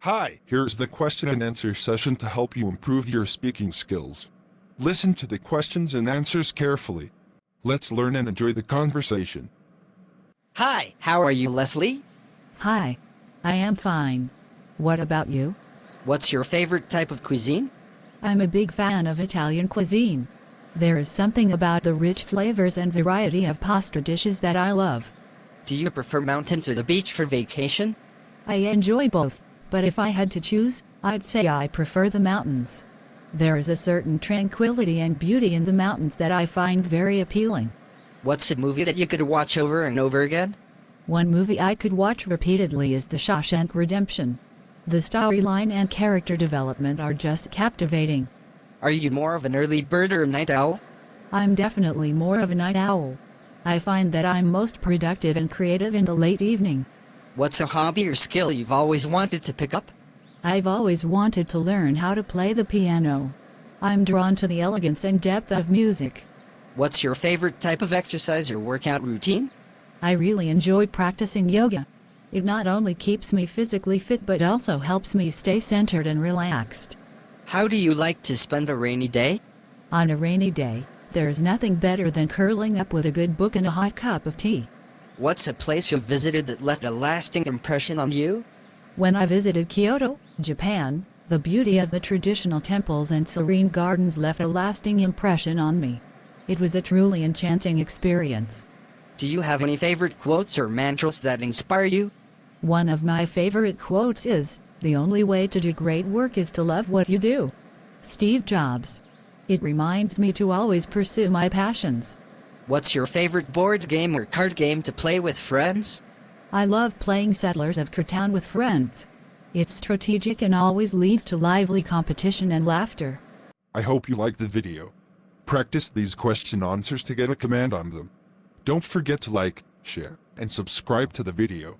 Hi, here's the question and answer session to help you improve your speaking skills. Listen to the questions and answers carefully. Let's learn and enjoy the conversation. Hi, how are you, Leslie? Hi, I am fine. What about you? What's your favorite type of cuisine? I'm a big fan of Italian cuisine. There is something about the rich flavors and variety of pasta dishes that I love. Do you prefer mountains or the beach for vacation? I enjoy both, but if I had to choose, I'd say I prefer the mountains. There is a certain tranquility and beauty in the mountains that I find very appealing. What's a movie that you could watch over and over again? One movie I could watch repeatedly is The Shawshank Redemption. The storyline and character development are just captivating. Are you more of an early bird or a night owl? I'm definitely more of a night owl. I find that I'm most productive and creative in the late evening. What's a hobby or skill you've always wanted to pick up? I've always wanted to learn how to play the piano. I'm drawn to the elegance and depth of music. What's your favorite type of exercise or workout routine? I really enjoy practicing yoga. It not only keeps me physically fit but also helps me stay centered and relaxed. How do you like to spend a rainy day? On a rainy day, there's nothing better than curling up with a good book and a hot cup of tea. What's a place you've visited that left a lasting impression on you? When I visited Kyoto, Japan, the beauty of the traditional temples and serene gardens left a lasting impression on me. It was a truly enchanting experience. Do you have any favorite quotes or mantras that inspire you? One of my favorite quotes is, "The only way to do great work is to love what you do." Steve Jobs. It reminds me to always pursue my passions. What's your favorite board game or card game to play with friends? I love playing Settlers of Catan with friends. It's strategic and always leads to lively competition and laughter. I hope you liked the video. Practice these question answers to get a command on them. Don't forget to like, share, and subscribe to the video.